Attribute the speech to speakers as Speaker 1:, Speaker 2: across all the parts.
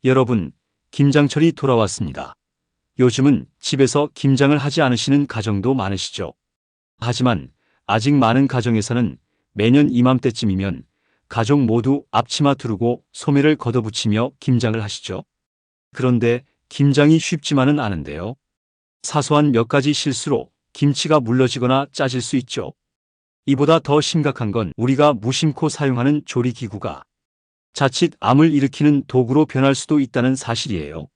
Speaker 1: 여러분, 김장철이 돌아왔습니다. 요즘은 집에서 김장을 하지 않으시는 가정도 많으시죠. 하지만 아직 많은 가정에서는 매년 이맘때쯤이면 가족 모두 앞치마 두르고 소매를 걷어붙이며 김장을 하시죠. 그런데 김장이 쉽지만은 않은데요. 사소한 몇 가지 실수로 김치가 물러지거나 짜질 수 있죠. 이보다 더 심각한 건 우리가 무심코 사용하는 조리기구가 자칫 암을 일으키는 도구로 변할 수도 있다는 사실이에요.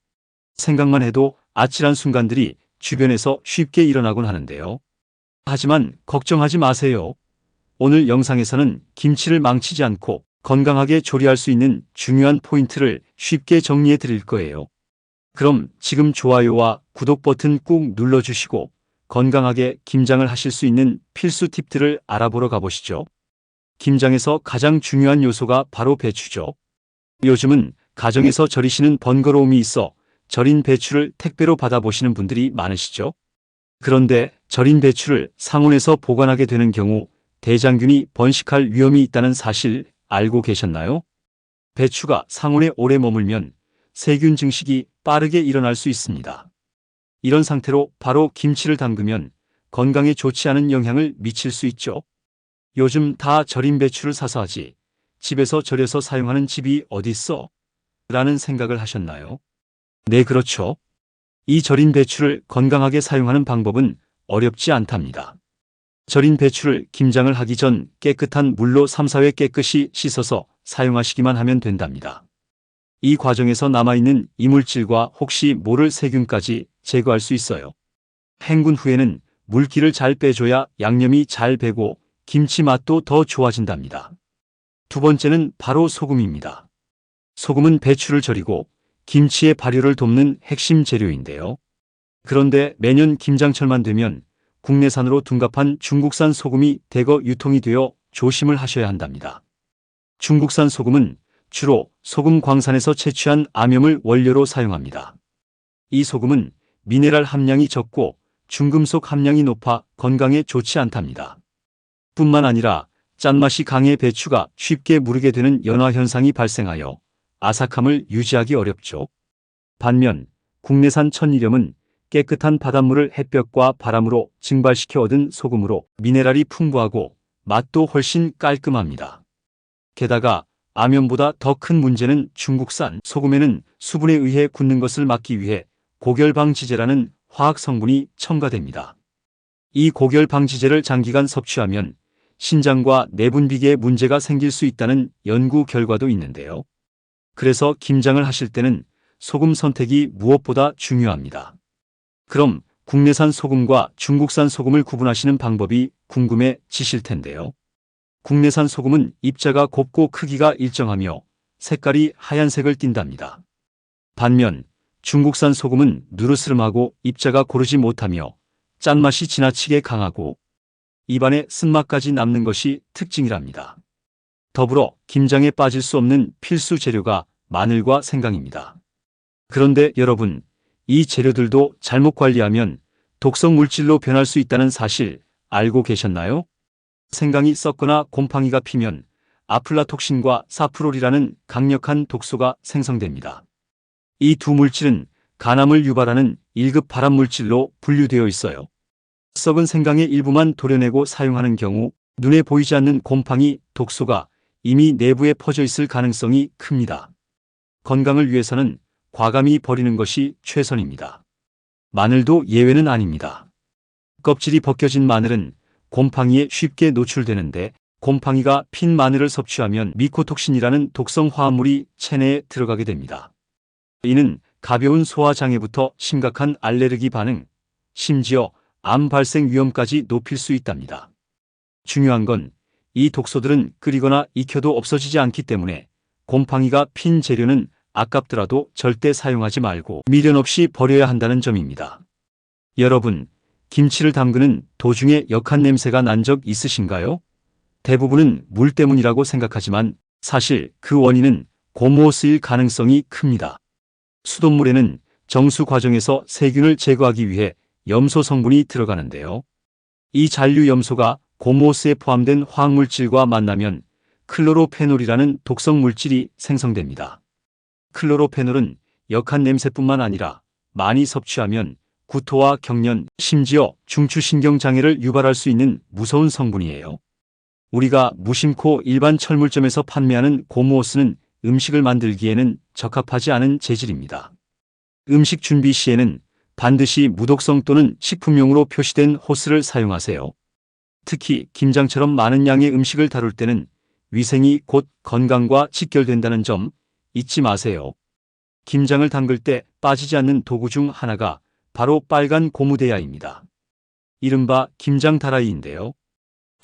Speaker 1: 생각만 해도 아찔한 순간들이 주변에서 쉽게 일어나곤 하는데요. 하지만 걱정하지 마세요. 오늘 영상에서는 김치를 망치지 않고 건강하게 조리할 수 있는 중요한 포인트를 쉽게 정리해 드릴 거예요. 그럼 지금 좋아요와 구독 버튼 꾹 눌러주시고 건강하게 김장을 하실 수 있는 필수 팁들을 알아보러 가보시죠. 김장에서 가장 중요한 요소가 바로 배추죠. 요즘은 가정에서 절이시는 번거로움이 있어 절인 배추를 택배로 받아보시는 분들이 많으시죠. 그런데 절인 배추를 상온에서 보관하게 되는 경우 대장균이 번식할 위험이 있다는 사실 알고 계셨나요? 배추가 상온에 오래 머물면 세균 증식이 빠르게 일어날 수 있습니다. 이런 상태로 바로 김치를 담그면 건강에 좋지 않은 영향을 미칠 수 있죠. 요즘 다 절인 배추를 사서 하지 집에서 절여서 사용하는 집이 어디 있어? 라는 생각을 하셨나요? 네, 그렇죠. 이 절인 배추를 건강하게 사용하는 방법은 어렵지 않답니다. 절인 배추를 김장을 하기 전 깨끗한 물로 3, 4회 깨끗이 씻어서 사용하시기만 하면 된답니다. 이 과정에서 남아있는 이물질과 혹시 모를 세균까지 제거할 수 있어요. 헹군 후에는 물기를 잘 빼줘야 양념이 잘 배고 김치 맛도 더 좋아진답니다. 두 번째는 바로 소금입니다. 소금은 배추를 절이고 김치의 발효를 돕는 핵심 재료인데요. 그런데 매년 김장철만 되면 국내산으로 둔갑한 중국산 소금이 대거 유통이 되어 조심을 하셔야 한답니다. 중국산 소금은 주로 소금 광산에서 채취한 암염을 원료로 사용합니다. 이 소금은 미네랄 함량이 적고 중금속 함량이 높아 건강에 좋지 않답니다. 뿐만 아니라 짠맛이 강해 배추가 쉽게 무르게 되는 연화 현상이 발생하여 아삭함을 유지하기 어렵죠. 반면 국내산 천일염은 깨끗한 바닷물을 햇볕과 바람으로 증발시켜 얻은 소금으로 미네랄이 풍부하고 맛도 훨씬 깔끔합니다. 게다가 암염보다 더 큰 문제는 중국산 소금에는 수분에 의해 굳는 것을 막기 위해 고결방지제라는 화학 성분이 첨가됩니다. 이 고결방지제를 장기간 섭취하면 신장과 내분비계에 문제가 생길 수 있다는 연구 결과도 있는데요. 그래서 김장을 하실 때는 소금 선택이 무엇보다 중요합니다. 그럼 국내산 소금과 중국산 소금을 구분하시는 방법이 궁금해지실 텐데요. 국내산 소금은 입자가 곱고 크기가 일정하며 색깔이 하얀색을 띈답니다. 반면 중국산 소금은 누르스름하고 입자가 고르지 못하며 짠맛이 지나치게 강하고 입안에 쓴맛까지 남는 것이 특징이랍니다. 더불어 김장에 빠질 수 없는 필수 재료가 마늘과 생강입니다. 그런데 여러분, 이 재료들도 잘못 관리하면 독성 물질로 변할 수 있다는 사실 알고 계셨나요? 생강이 썩거나 곰팡이가 피면 아플라톡신과 사프롤이라는 강력한 독소가 생성됩니다. 이 두 물질은 간암을 유발하는 1급 발암물질로 분류되어 있어요. 썩은 생강의 일부만 도려내고 사용하는 경우 눈에 보이지 않는 곰팡이, 독소가 이미 내부에 퍼져 있을 가능성이 큽니다. 건강을 위해서는 과감히 버리는 것이 최선입니다. 마늘도 예외는 아닙니다. 껍질이 벗겨진 마늘은 곰팡이에 쉽게 노출되는데 곰팡이가 핀 마늘을 섭취하면 미코톡신이라는 독성 화합물이 체내에 들어가게 됩니다. 이는 가벼운 소화장애부터 심각한 알레르기 반응, 심지어 암 발생 위험까지 높일 수 있답니다. 중요한 건 이 독소들은 끓이거나 익혀도 없어지지 않기 때문에 곰팡이가 핀 재료는 아깝더라도 절대 사용하지 말고 미련 없이 버려야 한다는 점입니다. 여러분, 김치를 담그는 도중에 역한 냄새가 난 적 있으신가요? 대부분은 물 때문이라고 생각하지만 사실 그 원인은 고무호스일 가능성이 큽니다. 수돗물에는 정수 과정에서 세균을 제거하기 위해 염소 성분이 들어가는데요. 이 잔류 염소가 고무호스에 포함된 화학물질과 만나면 클로로페놀이라는 독성 물질이 생성됩니다. 클로로페놀은 역한 냄새뿐만 아니라 많이 섭취하면 구토와 경련, 심지어 중추신경장애를 유발할 수 있는 무서운 성분이에요. 우리가 무심코 일반 철물점에서 판매하는 고무호스는 음식을 만들기에는 적합하지 않은 재질입니다. 음식 준비 시에는 반드시 무독성 또는 식품용으로 표시된 호스를 사용하세요. 특히 김장처럼 많은 양의 음식을 다룰 때는 위생이 곧 건강과 직결된다는 점 잊지 마세요. 김장을 담글 때 빠지지 않는 도구 중 하나가 바로 빨간 고무대야입니다. 이른바 김장 다라이인데요.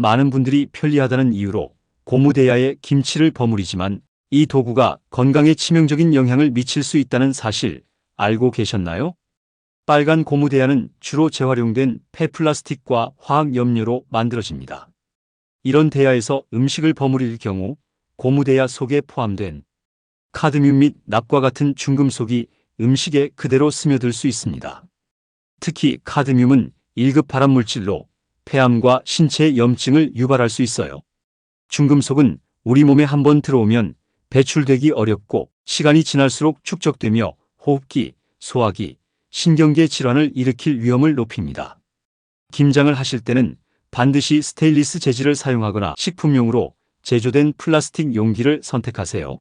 Speaker 1: 많은 분들이 편리하다는 이유로 고무대야에 김치를 버무리지만 이 도구가 건강에 치명적인 영향을 미칠 수 있다는 사실 알고 계셨나요? 빨간 고무대야는 주로 재활용된 폐플라스틱과 화학염료로 만들어집니다. 이런 대야에서 음식을 버무릴 경우 고무대야 속에 포함된 카드뮴 및 납과 같은 중금속이 음식에 그대로 스며들 수 있습니다. 특히 카드뮴은 1급 발암물질로 폐암과 신체 염증을 유발할 수 있어요. 중금속은 우리 몸에 한번 들어오면 배출되기 어렵고 시간이 지날수록 축적되며 호흡기, 소화기, 신경계 질환을 일으킬 위험을 높입니다. 김장을 하실 때는 반드시 스테인리스 재질을 사용하거나 식품용으로 제조된 플라스틱 용기를 선택하세요.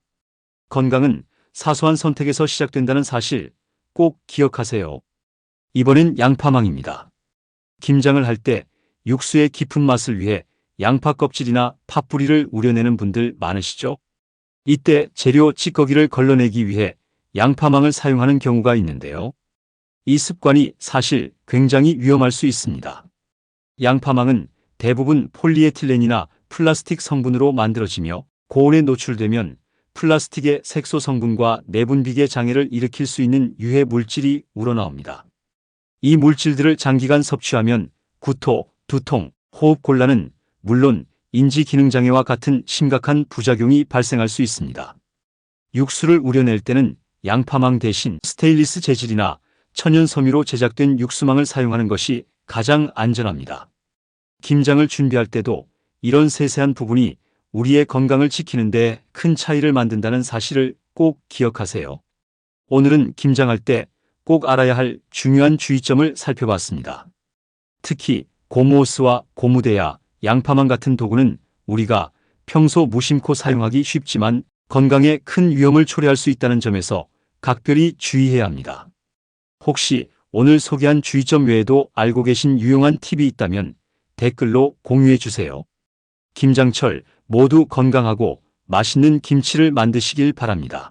Speaker 1: 건강은 사소한 선택에서 시작된다는 사실 꼭 기억하세요. 이번엔 양파망입니다. 김장을 할 때 육수의 깊은 맛을 위해 양파 껍질이나 팥뿌리를 우려내는 분들 많으시죠? 이때 재료 찌꺼기를 걸러내기 위해 양파망을 사용하는 경우가 있는데요. 이 습관이 사실 굉장히 위험할 수 있습니다. 양파망은 대부분 폴리에틸렌이나 플라스틱 성분으로 만들어지며 고온에 노출되면 플라스틱의 색소 성분과 내분비계 장애를 일으킬 수 있는 유해 물질이 우러나옵니다. 이 물질들을 장기간 섭취하면 구토, 두통, 호흡곤란은 물론 인지기능장애와 같은 심각한 부작용이 발생할 수 있습니다. 육수를 우려낼 때는 양파망 대신 스테인리스 재질이나 천연 섬유로 제작된 육수망을 사용하는 것이 가장 안전합니다. 김장을 준비할 때도 이런 세세한 부분이 우리의 건강을 지키는 데 큰 차이를 만든다는 사실을 꼭 기억하세요. 오늘은 김장할 때 꼭 알아야 할 중요한 주의점을 살펴봤습니다. 특히 고무호스와 고무대야, 양파망 같은 도구는 우리가 평소 무심코 사용하기 쉽지만 건강에 큰 위험을 초래할 수 있다는 점에서 각별히 주의해야 합니다. 혹시 오늘 소개한 주의점 외에도 알고 계신 유용한 팁이 있다면 댓글로 공유해 주세요. 김장철 모두 건강하고 맛있는 김치를 만드시길 바랍니다.